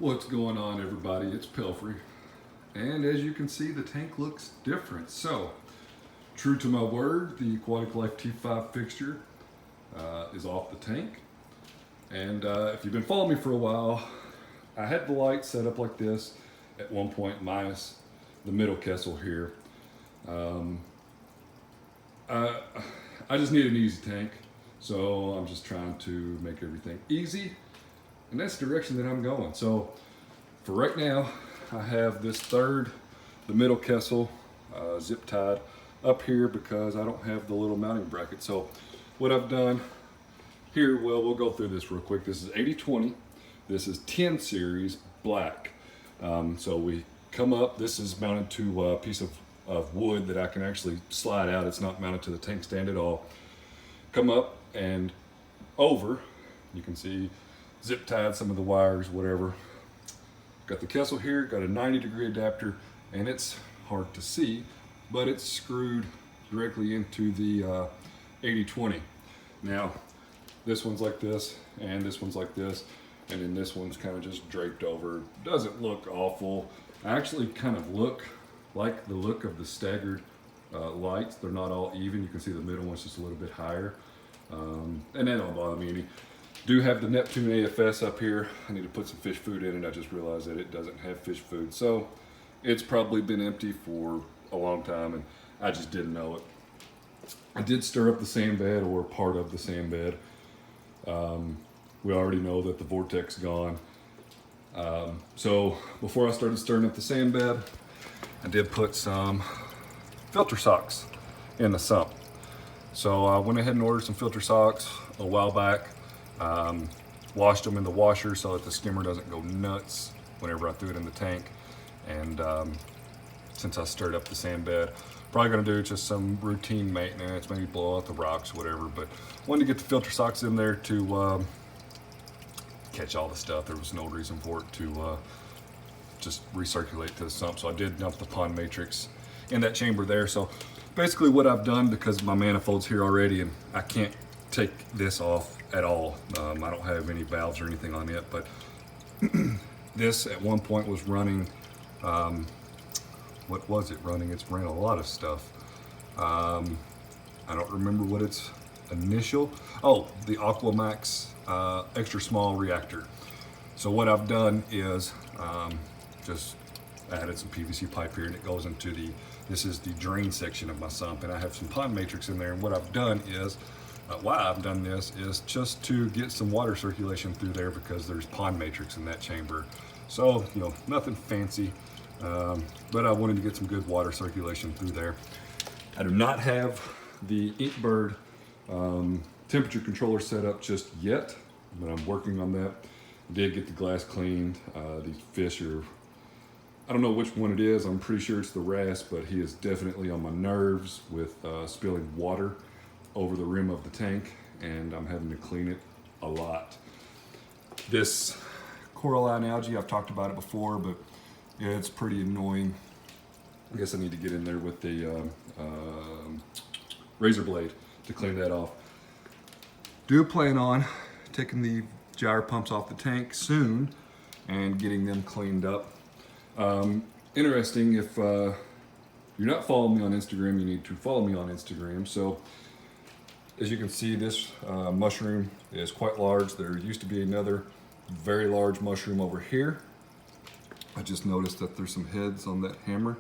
What's going on, everybody? It's Pelfrey, and as you can see, the tank looks different. So, true to my word, the Aquatic Life T5 fixture is off the tank. And if you've been following me for a while, I had the light set up like this at one point, minus the middle kessel here. I just need an easy tank, so I'm just trying to make everything easy. And that's the direction that I'm going. So for right now, I have this the middle kessel, zip tied up here because I don't have the little mounting bracket. So what I've done here, well, we'll go through this real quick. This is 80/20. This is 10 series black. So we come up, this is mounted to a piece of wood that I can actually slide out. It's not mounted to the tank stand at all. Come up and over, you can see zip tied some of the wires, whatever. Got the kessel here, got a 90-degree adapter, and it's hard to see, but it's screwed directly into the 80/20. Now, this one's like this, and this one's like this, and then this one's kind of just draped over. Doesn't look awful. I actually kind of look like the look of the staggered lights. They're not all even. You can see the middle one's just a little bit higher, and that don't bother me any. Do have the Neptune AFS up here. I need to put some fish food in it. I just realized that it doesn't have fish food. So it's probably been empty for a long time and I just didn't know it. I did stir up the sand bed, or part of the sand bed. We already know that the vortex gone. So before I started stirring up the sand bed, I did put some filter socks in the sump. So I went ahead and ordered some filter socks a while back. Washed them in the washer so that the skimmer doesn't go nuts whenever I threw it in the tank. And since I stirred up the sand bed, probably gonna do just some routine maintenance, maybe blow out the rocks, whatever. But wanted to get the filter socks in there to catch all the stuff. There was no reason for it to just recirculate to the sump. So I did dump the pond matrix in that chamber there. So basically what I've done, because my manifold's here already and I can't take this off at all. I don't have any valves or anything on it, but this at one point was running, what was it running? It's ran a lot of stuff. I don't remember what its initial, the Aquamax extra small reactor. So what I've done is just added some PVC pipe here, and it goes into this is the drain section of my sump, and I have some pond matrix in there. And what I've done is, why I've done this is just to get some water circulation through there, because there's pond matrix in that chamber. So, you know, nothing fancy, but I wanted to get some good water circulation through there. I do not have the Inkbird temperature controller set up just yet, but I'm working on that. I did get the glass cleaned. These fish are, I don't know which one it is. I'm pretty sure it's the wrasse, but he is definitely on my nerves with spilling water over the rim of the tank, and I'm having to clean it a lot. This coralline algae, I've talked about it before, but yeah, it's pretty annoying. I guess I need to get in there with the razor blade to clean that off. Do plan on taking the gyre pumps off the tank soon and getting them cleaned up. Interesting, if you're not following me on Instagram, you need to follow me on Instagram. So as you can see, this mushroom is quite large. There used to be another very large mushroom over here. I just noticed that there's some heads on that hammer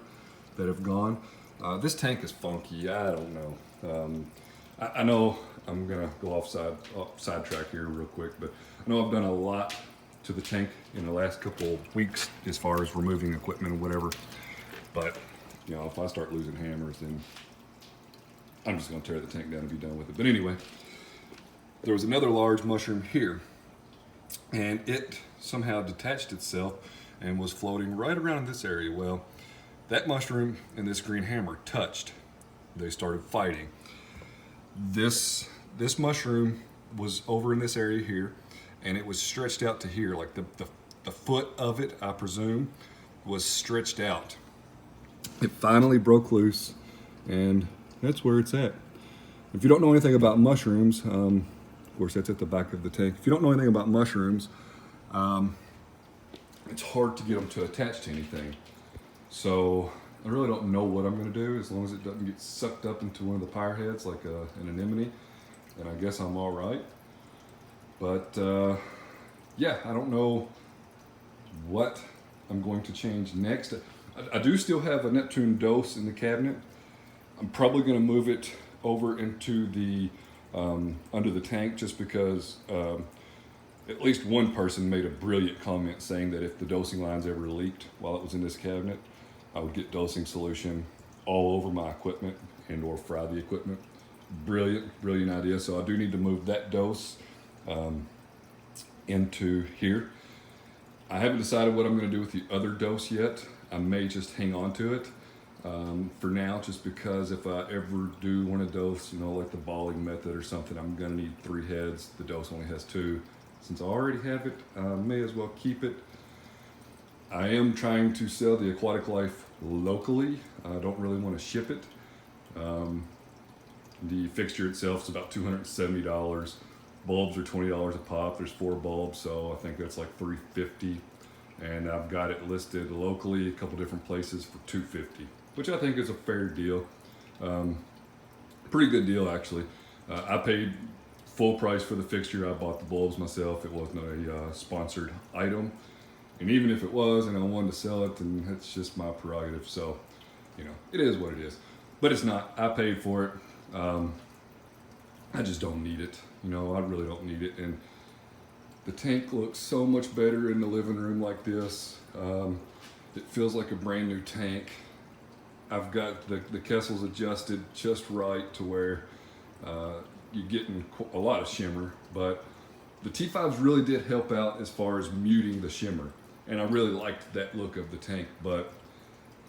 that have gone. This tank is funky. I don't know. I know I'm gonna go sidetrack here real quick, but I know I've done a lot to the tank in the last couple weeks as far as removing equipment or whatever. But you know, if I start losing hammers, then I'm just gonna tear the tank down and be done with it. But anyway, there was another large mushroom here, and it somehow detached itself and was floating right around this area. Well, that mushroom and this green hammer touched. They started fighting. This mushroom was over in this area here, and it was stretched out to here, like the foot of it, I presume, was stretched out. It finally broke loose, and that's where it's at. If you don't know anything about mushrooms, of course that's at the back of the tank. If you don't know anything about mushrooms, it's hard to get them to attach to anything. So I really don't know what I'm going to do, as long as it doesn't get sucked up into one of the pyre heads like an anemone, then I guess I'm all right. But yeah, I don't know what I'm going to change next. I do still have a Neptune dose in the cabinet. I'm probably going to move it over into the under the tank, just because at least one person made a brilliant comment saying that if the dosing lines ever leaked while it was in this cabinet, I would get dosing solution all over my equipment and or fry the equipment. Brilliant idea. So I do need to move that dose into here. I haven't decided what I'm going to do with the other dose yet. I may just hang on to it for now, just because if I ever do want to dose, you know, like the balling method or something, I'm going to need 3 heads. The dose only has 2. Since I already have it, I may as well keep it. I am trying to sell the Aquatic Life locally. I don't really want to ship it. The fixture itself is about $270. Bulbs are $20 a pop. There's 4 bulbs, so I think that's like $350. And I've got it listed locally a couple different places for $250, which I think is a fair deal. Pretty good deal, actually. I paid full price for the fixture. I bought the bulbs myself. It wasn't a sponsored item. And even if it was and I wanted to sell it, then it's just my prerogative. So, you know, it is what it is. But it's not. I paid for it. I just don't need it. You know, I really don't need it. And the tank looks so much better in the living room like this. It feels like a brand new tank. I've got the Kessels adjusted just right to where you're getting a lot of shimmer, but the T5s really did help out as far as muting the shimmer. And I really liked that look of the tank, but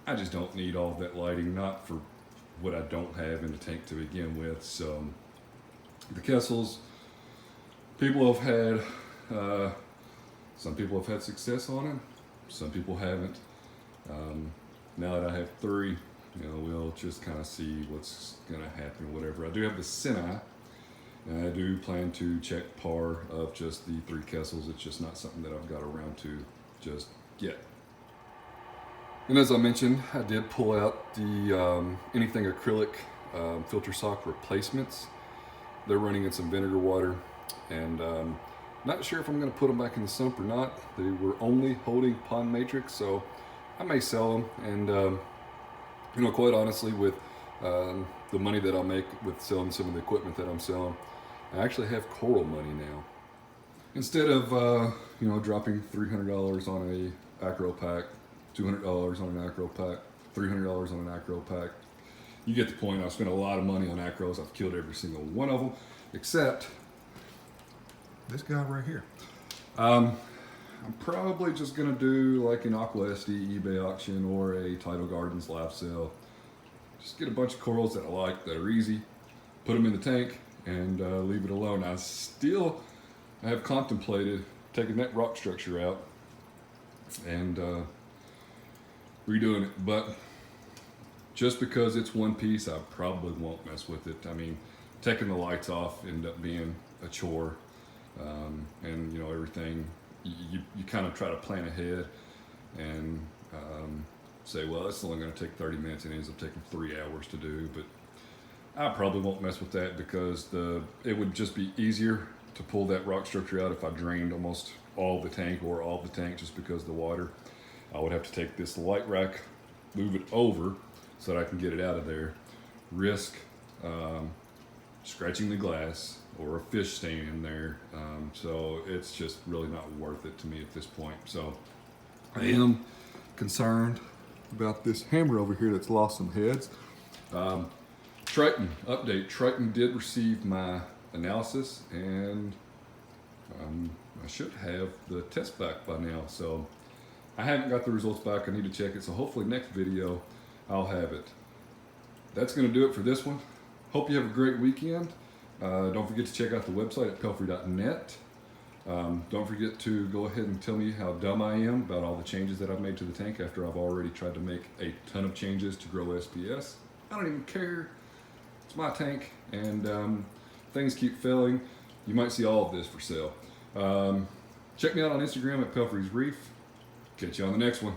I just don't need all that lighting, not for what I don't have in the tank to begin with. So the Kessels, people have had, some people have had success on it, some people haven't. Now that I have 3, you know, we'll just kind of see what's going to happen or whatever. I do have the Semi, and I do plan to check par of just the 3 Kessels. It's just not something that I've got around to just yet. And as I mentioned, I did pull out the anything acrylic filter sock replacements. They're running in some vinegar water, and not sure if I'm going to put them back in the sump or not. They were only holding pond matrix, so I may sell them. And you know, quite honestly, with the money that I'll make with selling some of the equipment that I'm selling, I actually have coral money now. Instead of you know, dropping $300 on a acro pack, $200 on an acro pack, $300 on an acro pack, you get the point. I've spent a lot of money on acros. I've killed every single one of them, except this guy right here. I'm probably just gonna do like an Aqua SD eBay auction or a Tidal Gardens live sale. Just get a bunch of corals that I like, that are easy, put them in the tank, and leave it alone. I have contemplated taking that rock structure out and redoing it, but just because it's one piece, I probably won't mess with it. I mean, taking the lights off ended up being a chore, and you know, everything, you kind of try to plan ahead and say, well, it's only going to take 30 minutes, and it ends up taking 3 hours to do. But I probably won't mess with that, because it would just be easier to pull that rock structure out if I drained almost all the tank, or all the tank, just because of the water. I would have to take this light rack, move it over so that I can get it out of there, risk scratching the glass or a fish staying in there. So it's just really not worth it to me at this point. So I am concerned about this hammer over here that's lost some heads. Triton update. Triton did receive my analysis, and I should have the test back by now. So I haven't got the results back. I need to check it. So hopefully next video I'll have it. That's going to do it for this one. Hope you have a great weekend. Don't forget to check out the website at pelfrey.net. Don't forget to go ahead and tell me how dumb I am about all the changes that I've made to the tank after I've already tried to make a ton of changes to grow SPS. I don't even care. It's my tank, and things keep failing. You might see all of this for sale. Check me out on Instagram at Reef2Reef. Catch you on the next one.